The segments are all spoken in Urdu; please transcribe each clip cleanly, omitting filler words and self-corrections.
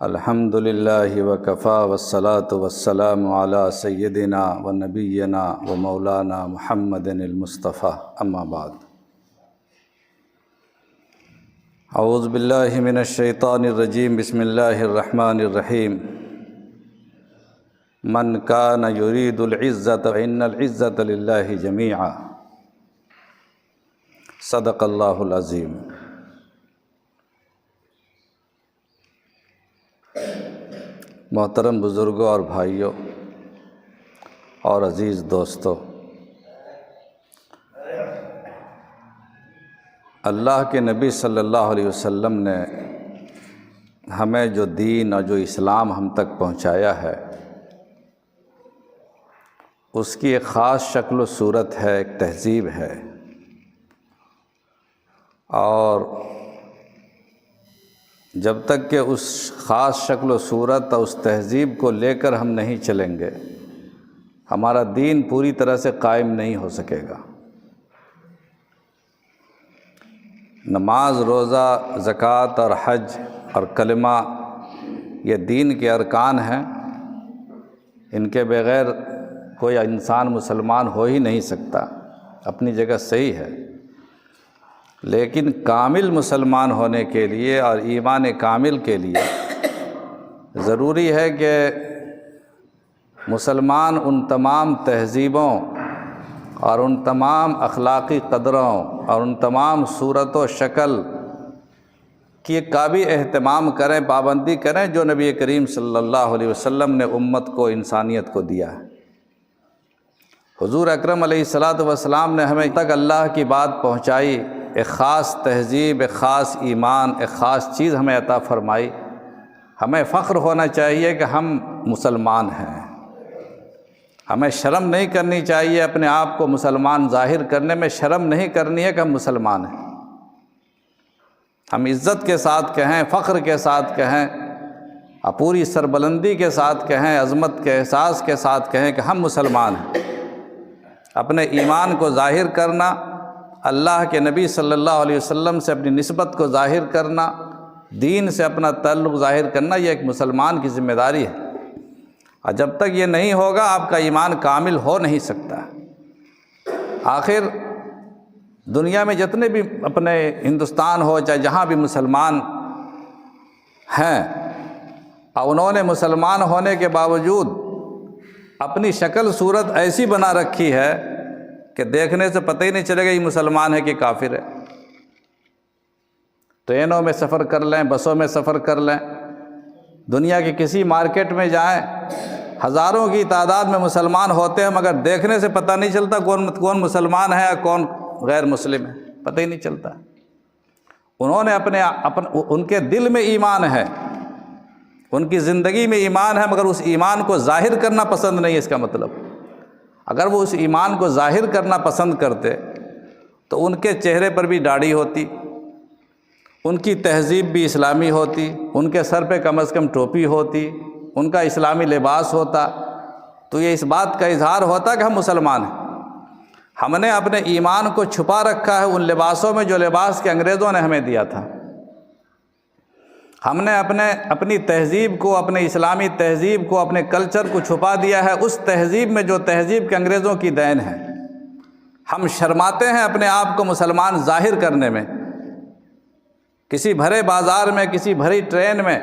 الحمد للہ وکفا والصلاة والسلام علی سیدنا و نبینا و مولانا محمد المصطفیٰ، اما بعد۔ اعوذ باللہ من الشیطان الرجیم، بسم اللہ الرحمن الرحیم۔ من کان یرید العزۃ فإن العزۃ للہ جمیعا، صدق اللہ العظیم۔ محترم بزرگوں اور بھائیوں اور عزیز دوستوں، اللہ کے نبی صلی اللہ علیہ وسلم نے ہمیں جو دین اور جو اسلام ہم تک پہنچایا ہے، اس کی ایک خاص شکل و صورت ہے، ایک تہذیب ہے، اور جب تک کہ اس خاص شکل و صورت اور اس تہذیب کو لے کر ہم نہیں چلیں گے، ہمارا دین پوری طرح سے قائم نہیں ہو سکے گا۔ نماز، روزہ، زکوٰۃ اور حج اور کلمہ یہ دین کے ارکان ہیں، ان کے بغیر کوئی انسان مسلمان ہو ہی نہیں سکتا۔ اپنی جگہ صحیح ہے، لیکن کامل مسلمان ہونے کے لیے اور ایمان کامل کے لیے ضروری ہے کہ مسلمان ان تمام تہذیبوں اور ان تمام اخلاقی قدروں اور ان تمام صورت و شکل کی کا بھی اہتمام کریں، پابندی کریں جو نبی کریم صلی اللہ علیہ وسلم نے امت کو، انسانیت کو دیا ہے۔ حضور اکرم علیہ الصلاۃ والسلام نے ہمیں تک اللہ کی بات پہنچائی، ایک خاص تہذیب، ایک خاص ایمان، ایک خاص چیز ہمیں عطا فرمائی۔ ہمیں فخر ہونا چاہیے کہ ہم مسلمان ہیں، ہمیں شرم نہیں کرنی چاہیے، اپنے آپ کو مسلمان ظاہر کرنے میں شرم نہیں کرنی ہے کہ ہم مسلمان ہیں۔ ہم عزت کے ساتھ کہیں، فخر کے ساتھ کہیں، پوری سربلندی کے ساتھ کہیں، عظمت کے احساس کے ساتھ کہیں کہ ہم مسلمان ہیں۔ اپنے ایمان کو ظاہر کرنا، اللہ کے نبی صلی اللہ علیہ وسلم سے اپنی نسبت کو ظاہر کرنا، دین سے اپنا تعلق ظاہر کرنا، یہ ایک مسلمان کی ذمہ داری ہے، اور جب تک یہ نہیں ہوگا آپ کا ایمان کامل ہو نہیں سکتا۔ آخر دنیا میں جتنے بھی اپنے ہندوستان ہو چاہے جہاں بھی مسلمان ہیں، اور انہوں نے مسلمان ہونے کے باوجود اپنی شکل صورت ایسی بنا رکھی ہے کہ دیکھنے سے پتہ ہی نہیں چلے گا یہ مسلمان ہے کہ کافر ہے۔ ٹرینوں میں سفر کر لیں، بسوں میں سفر کر لیں، دنیا کی کسی مارکیٹ میں جائیں، ہزاروں کی تعداد میں مسلمان ہوتے ہیں، مگر دیکھنے سے پتہ نہیں چلتا کون مسلمان ہے اور کون غیر مسلم ہے، پتہ ہی نہیں چلتا۔ انہوں نے ان کے دل میں ایمان ہے، ان کی زندگی میں ایمان ہے، مگر اس ایمان کو ظاہر کرنا پسند نہیں ہے۔ اس کا مطلب اگر وہ اس ایمان کو ظاہر کرنا پسند کرتے تو ان کے چہرے پر بھی داڑھی ہوتی، ان کی تہذیب بھی اسلامی ہوتی، ان کے سر پہ کم از کم ٹوپی ہوتی، ان کا اسلامی لباس ہوتا، تو یہ اس بات کا اظہار ہوتا کہ ہم مسلمان ہیں۔ ہم نے اپنے ایمان کو چھپا رکھا ہے ان لباسوں میں جو لباس کے انگریزوں نے ہمیں دیا تھا۔ ہم نے اپنی تہذیب کو، اپنے اسلامی تہذیب کو، اپنے کلچر کو چھپا دیا ہے اس تہذیب میں جو تہذیب کے انگریزوں کی دین ہے۔ ہم شرماتے ہیں اپنے آپ کو مسلمان ظاہر کرنے میں۔ کسی بھرے بازار میں، کسی بھری ٹرین میں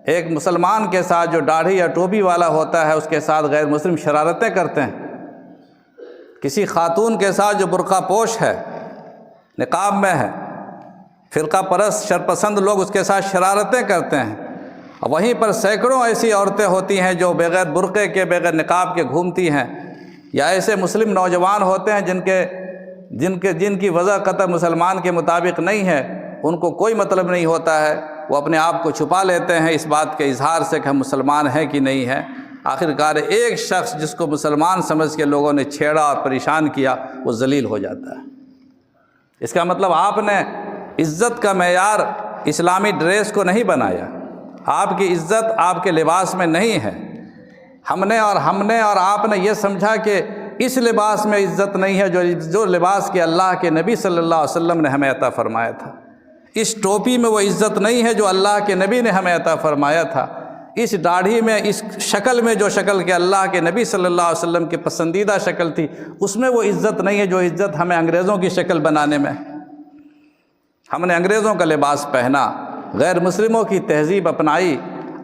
ایک مسلمان کے ساتھ جو داڑھی یا ٹوپی والا ہوتا ہے، اس کے ساتھ غیر مسلم شرارتیں کرتے ہیں۔ کسی خاتون کے ساتھ جو برقع پوش ہے، نقاب میں ہے، فرقہ پرست شرپسند لوگ اس کے ساتھ شرارتیں کرتے ہیں، اور وہیں پر سینکڑوں ایسی عورتیں ہوتی ہیں جو بغیر برقعے کے، بغیر نقاب کے گھومتی ہیں، یا ایسے مسلم نوجوان ہوتے ہیں جن کی وضع قطع مسلمان کے مطابق نہیں ہے، ان کو کوئی مطلب نہیں ہوتا ہے، وہ اپنے آپ کو چھپا لیتے ہیں اس بات کے اظہار سے کہ ہم مسلمان ہیں کہ نہیں ہیں۔ آخرکار ایک شخص جس کو مسلمان سمجھ کے لوگوں نے چھیڑا اور پریشان کیا، وہ ذلیل ہو جاتا ہے۔ اس کا مطلب آپ نے عزت کا معیار اسلامی ڈریس کو نہیں بنایا، آپ کی عزت آپ کے لباس میں نہیں ہے۔ ہم نے اور آپ نے یہ سمجھا کہ اس لباس میں عزت نہیں ہے جو لباس کے اللہ کے نبی صلی اللہ علیہ وسلم نے ہمیں عطا فرمایا تھا۔ اس ٹوپی میں وہ عزت نہیں ہے جو اللہ کے نبی نے ہمیں عطا فرمایا تھا، اس داڑھی میں، اس شکل میں جو شکل کہ اللہ کے نبی صلی اللہ علیہ وسلم کی پسندیدہ شکل تھی، اس میں وہ عزت نہیں ہے جو عزت ہمیں انگریزوں کی شکل بنانے میں۔ ہم نے انگریزوں کا لباس پہنا، غیر مسلموں کی تہذیب اپنائی،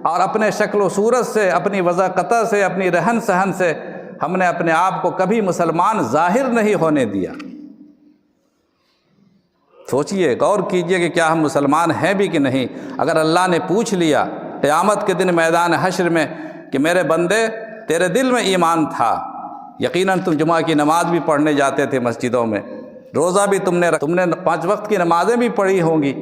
اور اپنے شکل و صورت سے، اپنی وضاقتہ سے، اپنی رہن سہن سے ہم نے اپنے آپ کو کبھی مسلمان ظاہر نہیں ہونے دیا۔ سوچئے، غور کیجئے کہ کیا ہم مسلمان ہیں بھی کہ نہیں۔ اگر اللہ نے پوچھ لیا قیامت کے دن میدان حشر میں کہ میرے بندے تیرے دل میں ایمان تھا، یقیناً تم جمعہ کی نماز بھی پڑھنے جاتے تھے مسجدوں میں، روزہ بھی تم نے 5 وقت کی نمازیں بھی پڑھی ہوں گی،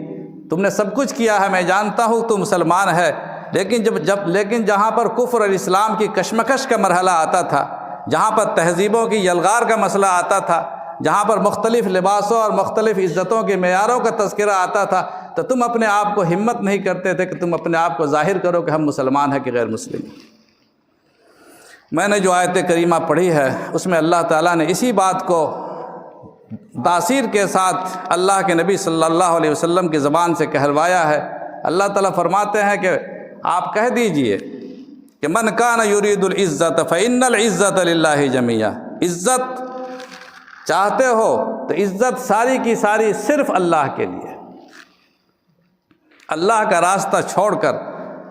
تم نے سب کچھ کیا ہے، میں جانتا ہوں تو مسلمان ہے، لیکن جہاں پر کفر اور اسلام کی کشمکش کا مرحلہ آتا تھا، جہاں پر تہذیبوں کی یلغار کا مسئلہ آتا تھا، جہاں پر مختلف لباسوں اور مختلف عزتوں کے معیاروں کا تذکرہ آتا تھا، تو تم اپنے آپ کو ہمت نہیں کرتے تھے کہ تم اپنے آپ کو ظاہر کرو کہ ہم مسلمان ہیں کہ غیر مسلم۔ میں نے جو آیت کریمہ پڑھی ہے اس میں اللہ تعالیٰ نے اسی بات کو تاثیر کے ساتھ اللہ کے نبی صلی اللہ علیہ وسلم کی زبان سے کہلوایا ہے۔ اللہ تعالیٰ فرماتے ہیں کہ آپ کہہ دیجئے کہ من کان یرید العزت فإن العزت للہ جمیعا، عزت چاہتے ہو تو عزت ساری کی ساری صرف اللہ کے لیے۔ اللہ کا راستہ چھوڑ کر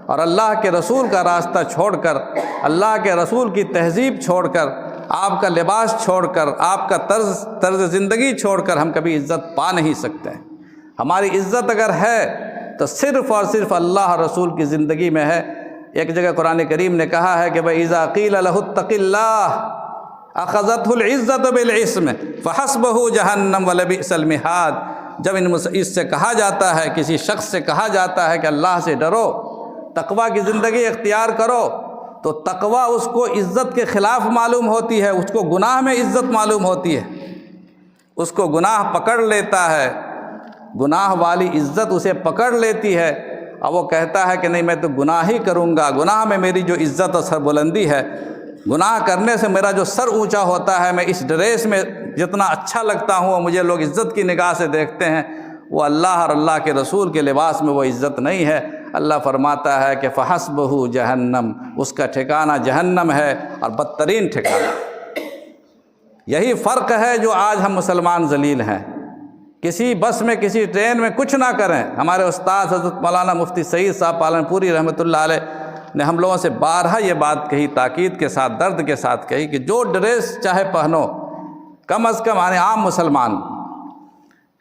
اور اللہ کے رسول کا راستہ چھوڑ کر، اللہ کے رسول کی تہذیب چھوڑ کر، آپ کا لباس چھوڑ کر، آپ کا طرز زندگی چھوڑ کر ہم کبھی عزت پا نہیں سکتے۔ ہماری عزت اگر ہے تو صرف اور صرف اللہ اور رسول کی زندگی میں ہے۔ ایک جگہ قرآن کریم نے کہا ہے کہ وَإِذَا قِيلَ لَهُ اتَّقِ اللَّهَ أَخَذَتْهُ الْعِزَّةُ بِالْإِثْمِ فَحَسْبُهُ جَهَنَّمُ وَلَبِئْسَ الْمِهَادُ۔ جب اس سے کہا جاتا ہے، کسی شخص سے کہا جاتا ہے کہ اللہ سے ڈرو، تقویٰ کی زندگی اختیار کرو، تو تقویٰ اس کو عزت کے خلاف معلوم ہوتی ہے، اس کو گناہ میں عزت معلوم ہوتی ہے، اس کو گناہ پکڑ لیتا ہے، گناہ والی عزت اسے پکڑ لیتی ہے، اور وہ کہتا ہے کہ نہیں میں تو گناہ ہی کروں گا، گناہ میں میری جو عزت اور سربلندی ہے، گناہ کرنے سے میرا جو سر اونچا ہوتا ہے، میں اس ڈریس میں جتنا اچھا لگتا ہوں اور مجھے لوگ عزت کی نگاہ سے دیکھتے ہیں، وہ اللہ اور اللہ کے رسول کے لباس میں وہ عزت نہیں ہے۔ اللہ فرماتا ہے کہ فحسبہ جہنم، اس کا ٹھکانہ جہنم ہے، اور بدترین ٹھکانہ۔ یہی فرق ہے جو آج ہم مسلمان ذلیل ہیں۔ کسی بس میں، کسی ٹرین میں کچھ نہ کریں۔ ہمارے استاد حضرت مولانا مفتی سعید صاحب پالن پوری رحمۃ اللہ علیہ نے ہم لوگوں سے بارہا یہ بات کہی، تاکید کے ساتھ، درد کے ساتھ کہی کہ جو ڈریس چاہے پہنو، کم از کم عام مسلمان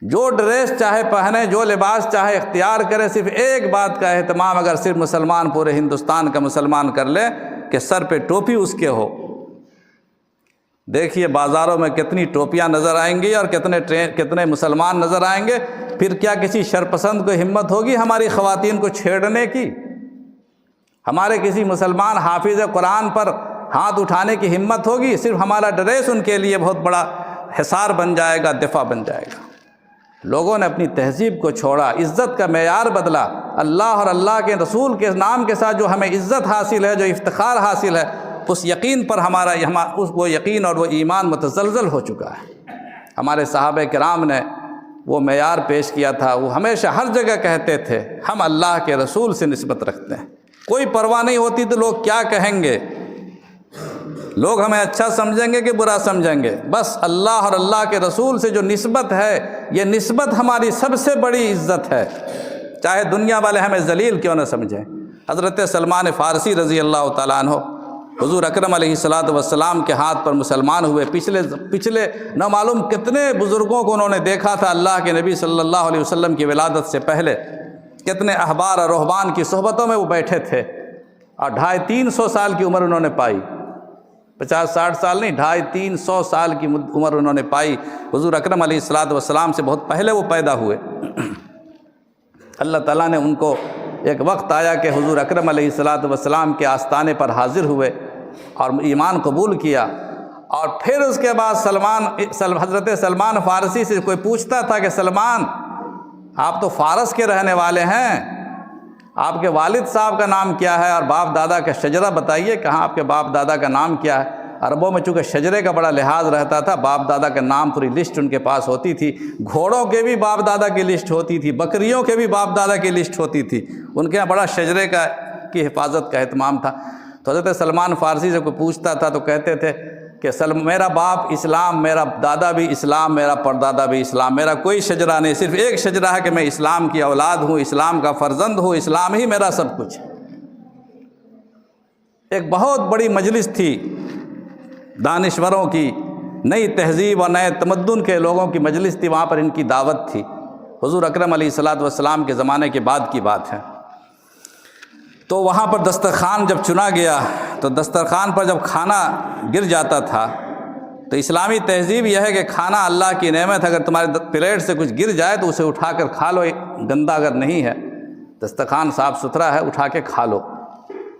جو ڈریس چاہے پہنے، جو لباس چاہے اختیار کرے، صرف ایک بات کا اہتمام اگر صرف مسلمان پورے ہندوستان کا مسلمان کر لے کہ سر پہ ٹوپی اس کے ہو۔ دیکھیے بازاروں میں کتنی ٹوپیاں نظر آئیں گی اور کتنے مسلمان نظر آئیں گے، پھر کیا کسی شرپسند کو ہمت ہوگی ہماری خواتین کو چھیڑنے کی؟ ہمارے کسی مسلمان حافظ قرآن پر ہاتھ اٹھانے کی ہمت ہوگی؟ صرف ہمارا ڈریس ان کے لیے بہت بڑا حصار بن جائے گا، دفاع بن جائے گا۔ لوگوں نے اپنی تہذیب کو چھوڑا، عزت کا معیار بدلا۔ اللہ اور اللہ کے رسول کے نام کے ساتھ جو ہمیں عزت حاصل ہے، جو افتخار حاصل ہے، اس یقین پر وہ یقین اور وہ ایمان متزلزل ہو چکا ہے۔ ہمارے صحابہ کرام نے وہ معیار پیش کیا تھا، وہ ہمیشہ ہر جگہ کہتے تھے ہم اللہ کے رسول سے نسبت رکھتے ہیں، کوئی پرواہ نہیں ہوتی تو لوگ کیا کہیں گے، لوگ ہمیں اچھا سمجھیں گے کہ برا سمجھیں گے، بس اللہ اور اللہ کے رسول سے جو نسبت ہے، یہ نسبت ہماری سب سے بڑی عزت ہے، چاہے دنیا والے ہمیں ذلیل کیوں نہ سمجھیں۔ حضرت سلمان فارسی رضی اللہ تعالیٰ عنہ حضور اکرم علیہ السلام کے ہاتھ پر مسلمان ہوئے۔ پچھلے نہ معلوم کتنے بزرگوں کو انہوں نے دیکھا تھا اللہ کے نبی صلی اللہ علیہ وسلم کی ولادت سے پہلے، کتنے احبار اور رہبان کی صحبتوں میں وہ بیٹھے تھے، اور 250-300 سال کی عمر انہوں نے پائی، 50-60 سال نہیں، 250-300 سال کی عمر انہوں نے پائی۔ حضور اکرم علیہ السلام سے بہت پہلے وہ پیدا ہوئے۔ اللہ تعالیٰ نے ان کو ایک وقت آیا کہ حضور اکرم علیہ السلام کے آستانے پر حاضر ہوئے اور ایمان قبول کیا، اور پھر اس کے بعد حضرت سلمان فارسی سے کوئی پوچھتا تھا کہ سلمان آپ تو فارس کے رہنے والے ہیں، آپ کے والد صاحب کا نام کیا ہے اور باپ دادا کا شجرہ بتائیے، کہاں آپ کے باپ دادا کا نام کیا ہے؟ عربوں میں چونکہ شجرے کا بڑا لحاظ رہتا تھا، باپ دادا کے نام پوری لسٹ ان کے پاس ہوتی تھی، گھوڑوں کے بھی باپ دادا کی لسٹ ہوتی تھی، بکریوں کے بھی باپ دادا کی لسٹ ہوتی تھی، ان کے یہاں بڑا شجرے کی حفاظت کا اہتمام تھا۔ تو حضرت سلمان فارسی سے کوئی پوچھتا تھا تو کہتے تھے کہ میرا باپ اسلام، میرا دادا بھی اسلام، میرا پردادا بھی اسلام، میرا کوئی شجرہ نہیں، صرف ایک شجرہ ہے کہ میں اسلام کی اولاد ہوں، اسلام کا فرزند ہوں، اسلام ہی میرا سب کچھ ہے۔ ایک بہت بڑی مجلس تھی دانشوروں کی، نئی تہذیب اور نئے تمدن کے لوگوں کی مجلس تھی، وہاں پر ان کی دعوت تھی، حضور اکرم علیہ الصلوۃ والسلام کے زمانے کے بعد کی بات ہے۔ تو وہاں پر دسترخوان جب چنا گیا تو دسترخوان پر جب کھانا گر جاتا تھا تو اسلامی تہذیب یہ ہے کہ کھانا اللہ کی نعمت ہے، اگر تمہارے پلیٹ سے کچھ گر جائے تو اسے اٹھا کر کھا لو، گندا اگر نہیں ہے، دسترخوان صاف ستھرا ہے، اٹھا کے کھا لو،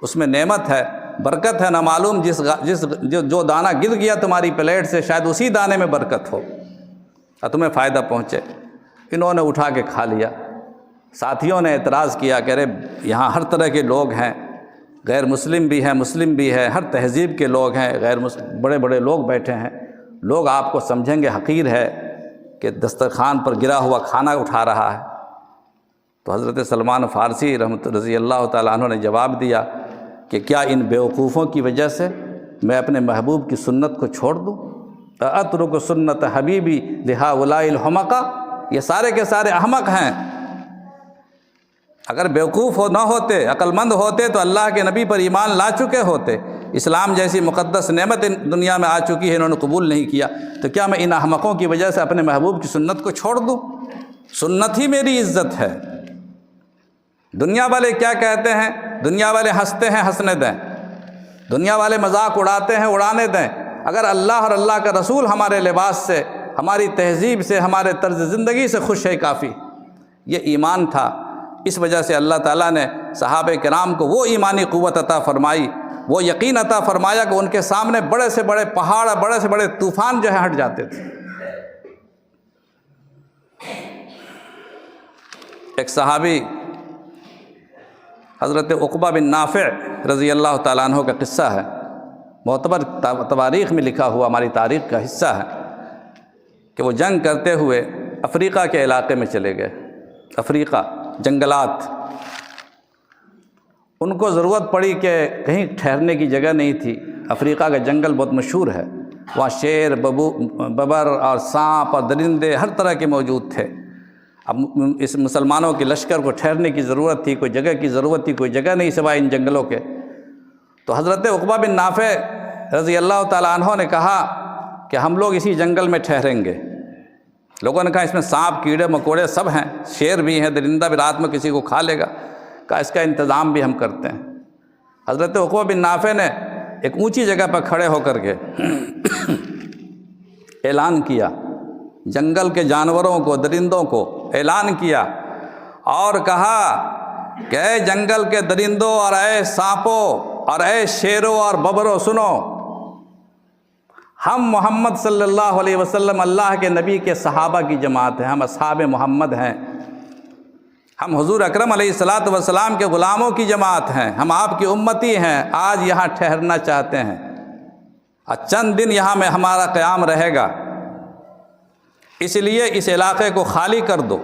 اس میں نعمت ہے، برکت ہے، نہ معلوم جو دانہ گر گیا تمہاری پلیٹ سے شاید اسی دانے میں برکت ہو اور تمہیں فائدہ پہنچے۔ انہوں نے اٹھا کے کھا لیا۔ ساتھیوں نے اعتراض کیا کہ ارے یہاں ہر طرح کے لوگ ہیں، غیر مسلم بھی ہیں، مسلم بھی ہے، ہر تہذیب کے لوگ ہیں، غیر مسلم بڑے بڑے لوگ بیٹھے ہیں، لوگ آپ کو سمجھیں گے حقیر ہے کہ دسترخوان پر گرا ہوا کھانا اٹھا رہا ہے۔ تو حضرت سلمان فارسی رضی اللہ تعالیٰ عنہ نے جواب دیا کہ کیا ان بیوقوفوں کی وجہ سے میں اپنے محبوب کی سنت کو چھوڑ دوں؟ اترک سنت حبیبی لہؤلاء الحمقاء، یہ سارے کے سارے احمق ہیں۔ اگر بیوقوف نہ ہوتے، عقل مند ہوتے تو اللہ کے نبی پر ایمان لا چکے ہوتے، اسلام جیسی مقدس نعمت دنیا میں آ چکی ہے، انہوں نے قبول نہیں کیا، تو کیا میں ان احمقوں کی وجہ سے اپنے محبوب کی سنت کو چھوڑ دوں؟ سنت ہی میری عزت ہے۔ دنیا والے کیا کہتے ہیں؟ دنیا والے ہنستے ہیں، ہنسنے دیں، دنیا والے مذاق اڑاتے ہیں، اڑانے دیں، اگر اللہ اور اللہ کا رسول ہمارے لباس سے، ہماری تہذیب سے، ہمارے طرز زندگی سے خوش ہے کافی۔ یہ ایمان تھا، اس وجہ سے اللہ تعالیٰ نے صحابہ کرام کو وہ ایمانی قوت عطا فرمائی، وہ یقین عطا فرمایا کہ ان کے سامنے بڑے سے بڑے پہاڑ، بڑے سے بڑے طوفان جو ہے ہٹ جاتے تھے۔ ایک صحابی حضرت عقبہ بن نافع رضی اللہ تعالیٰ عنہ کا قصہ ہے، معتبر تواریخ میں لکھا ہوا، ہماری تاریخ کا حصہ ہے، کہ وہ جنگ کرتے ہوئے افریقہ کے علاقے میں چلے گئے۔ افریقہ، جنگلات، ان کو ضرورت پڑی کہ کہیں ٹھہرنے کی جگہ نہیں تھی۔ افریقہ کا جنگل بہت مشہور ہے، وہاں شیر، ببر اور سانپ اور درندے ہر طرح کے موجود تھے۔ اب اس مسلمانوں کے لشکر کو ٹھہرنے کی ضرورت تھی، کوئی جگہ کی ضرورت تھی، کوئی جگہ نہیں سوائے ان جنگلوں کے۔ تو حضرت عقبہ بن نافع رضی اللہ تعالیٰ عنہ نے کہا کہ ہم لوگ اسی جنگل میں ٹھہریں گے۔ لوگوں نے کہا اس میں سانپ، کیڑے مکوڑے سب ہیں، شیر بھی ہیں، درندہ بھی رات میں کسی کو کھا لے گا، کہا اس کا انتظام بھی ہم کرتے ہیں۔ حضرت عقبہ بن نافع نے ایک اونچی جگہ پر کھڑے ہو کر کے اعلان کیا، جنگل کے جانوروں کو، درندوں کو اعلان کیا اور کہا کہ اے جنگل کے درندوں اور اے سانپوں اور اے شیروں اور ببروں، سنو، ہم محمد صلی اللہ علیہ وسلم اللہ کے نبی کے صحابہ کی جماعت ہیں، ہم اصحاب محمد ہیں، ہم حضور اکرم علیہ الصلوۃ والسلام کے غلاموں کی جماعت ہیں، ہم آپ کی امتی ہیں، آج یہاں ٹھہرنا چاہتے ہیں اور چند دن یہاں میں ہمارا قیام رہے گا، اس لیے اس علاقے کو خالی کر دو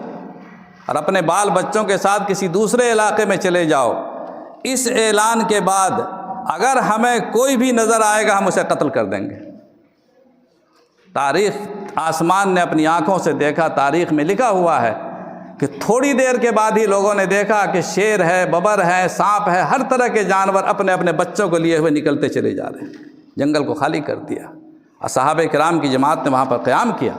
اور اپنے بال بچوں کے ساتھ کسی دوسرے علاقے میں چلے جاؤ۔ اس اعلان کے بعد اگر ہمیں کوئی بھی نظر آئے گا ہم اسے قتل کر دیں گے۔ تاریخ، آسمان نے اپنی آنکھوں سے دیکھا، تاریخ میں لکھا ہوا ہے کہ تھوڑی دیر کے بعد ہی لوگوں نے دیکھا کہ شیر ہے، ببر ہے، سانپ ہے، ہر طرح کے جانور اپنے اپنے بچوں کو لیے ہوئے نکلتے چلے جا رہے ہیں۔ جنگل کو خالی کر دیا اور صحابہ کرام کی جماعت نے وہاں پر قیام کیا۔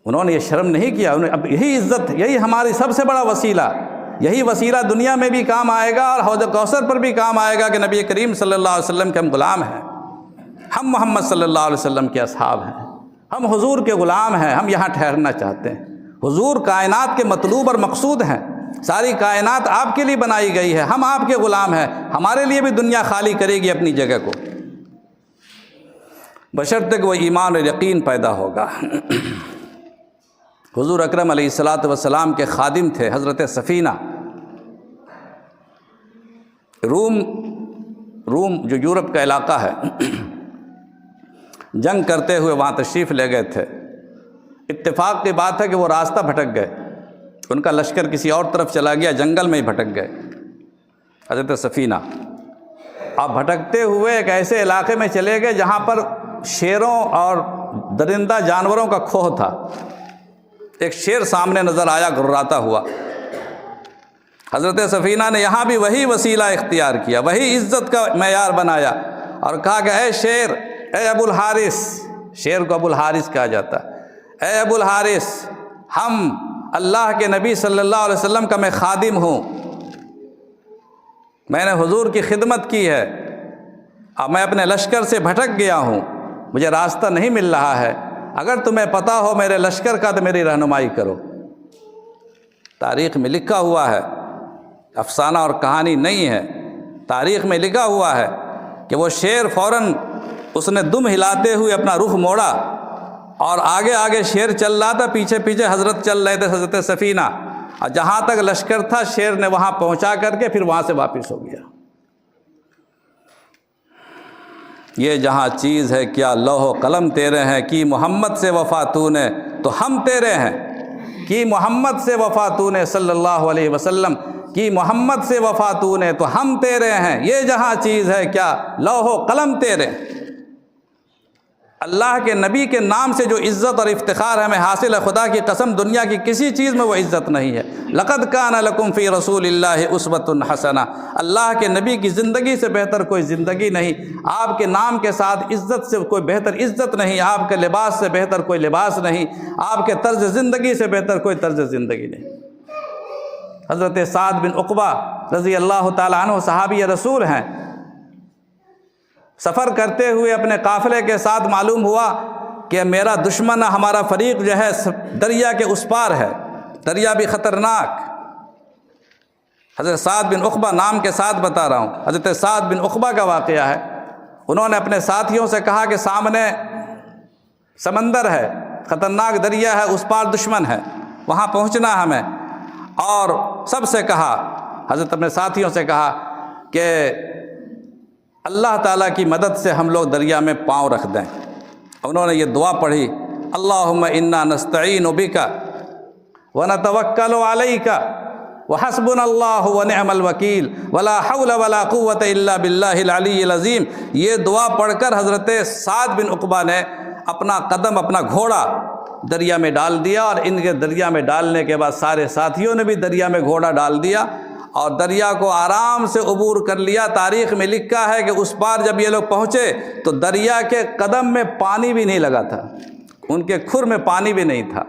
انہوں نے یہ شرم نہیں کیا، اب یہی عزت، یہی ہماری سب سے بڑا وسیلہ، یہی وسیلہ دنیا میں بھی کام آئے گا اور حوض کوثر پر بھی کام آئے گا کہ نبی کریم صلی اللہ علیہ وسلم کے ہم غلام ہیں، ہم محمد صلی اللہ علیہ وسلم کے اصحاب ہیں، ہم حضور کے غلام ہیں، ہم یہاں ٹھہرنا چاہتے ہیں۔ حضور کائنات کے مطلوب اور مقصود ہیں، ساری کائنات آپ کے لیے بنائی گئی ہے، ہم آپ کے غلام ہیں، ہمارے لیے بھی دنیا خالی کرے گی اپنی جگہ کو، بشرطے کہ وہ ایمان اور یقین پیدا ہوگا۔ حضور اکرم علیہ الصلوۃ والسلام کے خادم تھے حضرت سفینہ، روم روم جو یورپ کا علاقہ ہے، جنگ کرتے ہوئے وہاں تشریف لے گئے تھے۔ اتفاق کی بات ہے کہ وہ راستہ بھٹک گئے، ان کا لشکر کسی اور طرف چلا گیا، جنگل میں ہی بھٹک گئے حضرت سفینہ۔ آپ بھٹکتے ہوئے ایک ایسے علاقے میں چلے گئے جہاں پر شیروں اور درندہ جانوروں کا کھوہ تھا۔ ایک شیر سامنے نظر آیا گھراتا ہوا۔ حضرت سفینہ نے یہاں بھی وہی وسیلہ اختیار کیا، وہی عزت کا معیار بنایا اور کہا کہ اے شیر، اے ابو الحارث، شیر کو ابو الحارث کہا جاتا ہے، اے ابو الحارث، ہم اللہ کے نبی صلی اللہ علیہ وسلم کا میں خادم ہوں، میں نے حضور کی خدمت کی ہے، اب میں اپنے لشکر سے بھٹک گیا ہوں، مجھے راستہ نہیں مل رہا ہے، اگر تمہیں پتہ ہو میرے لشکر کا تو میری رہنمائی کرو۔ تاریخ میں لکھا ہوا ہے، افسانہ اور کہانی نہیں ہے، تاریخ میں لکھا ہوا ہے کہ وہ شیر فوراً اس نے دم ہلاتے ہوئے اپنا رخ موڑا اور آگے آگے شیر چل رہا تھا، پیچھے پیچھے حضرت چل رہے تھے، حضرت سفینہ، اور جہاں تک لشکر تھا شیر نے وہاں پہنچا کر کے پھر وہاں سے واپس ہو گیا۔ یہ جہاں چیز ہے کیا لوح و قلم تیرے ہیں، کی محمد سے وفا تو نے تو ہم تیرے ہیں، کی محمد سے وفا تو نے صلی اللہ علیہ وسلم، کی محمد سے وفا تو نے تو ہم تیرے ہیں، یہ جہاں چیز ہے کیا لوح و قلم تیرے۔ اللہ کے نبی کے نام سے جو عزت اور افتخار ہمیں حاصل ہے، خدا کی قسم دنیا کی کسی چیز میں وہ عزت نہیں ہے۔ لقد کان لکم فی رسول اللہ اسوۃ حسنہ، اللہ کے نبی کی زندگی سے بہتر کوئی زندگی نہیں، آپ کے نام کے ساتھ عزت سے کوئی بہتر عزت نہیں، آپ کے لباس سے بہتر کوئی لباس نہیں، آپ کے طرز زندگی سے بہتر کوئی طرز زندگی نہیں۔ حضرت سعد بن عقبہ رضی اللہ تعالیٰ عنہ صحابی رسول ہیں، سفر کرتے ہوئے اپنے قافلے کے ساتھ معلوم ہوا کہ میرا دشمن، ہمارا فریق جو ہے دریا کے اس پار ہے، دریا بھی خطرناک۔ حضرت سعد بن عقبہ نام کے ساتھ بتا رہا ہوں، حضرت سعد بن عقبہ کا واقعہ ہے۔ انہوں نے اپنے ساتھیوں سے کہا کہ سامنے سمندر ہے، خطرناک دریا ہے، اس پار دشمن ہے، وہاں پہنچنا ہمیں، اور سب سے کہا، حضرت اپنے ساتھیوں سے کہا کہ اللہ تعالیٰ کی مدد سے ہم لوگ دریا میں پاؤں رکھ دیں۔ انہوں نے یہ دعا پڑھی، اللہم انا نستعین بک ونتوکل علیک وحسبنا اللہ ونعم الوکیل ولا حول ولا قوۃ الا باللہ العلی العظیم۔ یہ دعا پڑھ کر حضرت سعد بن عقبہ نے اپنا قدم، اپنا گھوڑا دریا میں ڈال دیا، اور ان کے دریا میں ڈالنے کے بعد سارے ساتھیوں نے بھی دریا میں گھوڑا ڈال دیا اور دریا کو آرام سے عبور کر لیا۔ تاریخ میں لکھا ہے کہ اس پار جب یہ لوگ پہنچے تو دریا کے قدم میں پانی بھی نہیں لگا تھا، ان کے کھر میں پانی بھی نہیں تھا۔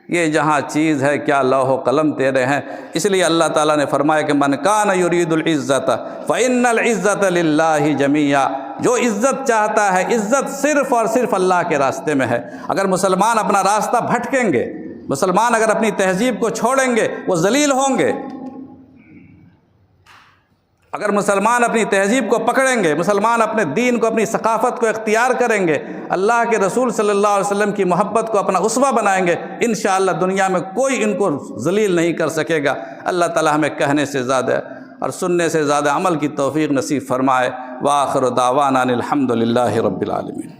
یہ جہاں چیز ہے کیا لوح و قلم تیرے ہیں۔ اس لیے اللہ تعالیٰ نے فرمایا کہ من کان یرید العزت فإن العزت للہ جمیعا، جو عزت چاہتا ہے، عزت صرف اور صرف اللہ کے راستے میں ہے۔ اگر مسلمان اپنا راستہ بھٹکیں گے، مسلمان اگر اپنی تہذیب کو چھوڑیں گے، وہ ذلیل ہوں گے۔ اگر مسلمان اپنی تہذیب کو پکڑیں گے، مسلمان اپنے دین کو، اپنی ثقافت کو اختیار کریں گے، اللہ کے رسول صلی اللہ علیہ وسلم کی محبت کو اپنا اسوہ بنائیں گے، انشاءاللہ دنیا میں کوئی ان کو ذلیل نہیں کر سکے گا۔ اللہ تعالی ہمیں کہنے سے زیادہ اور سننے سے زیادہ عمل کی توفیق نصیب فرمائے۔ وآخر دعوانا الحمد للہ رب العالمین۔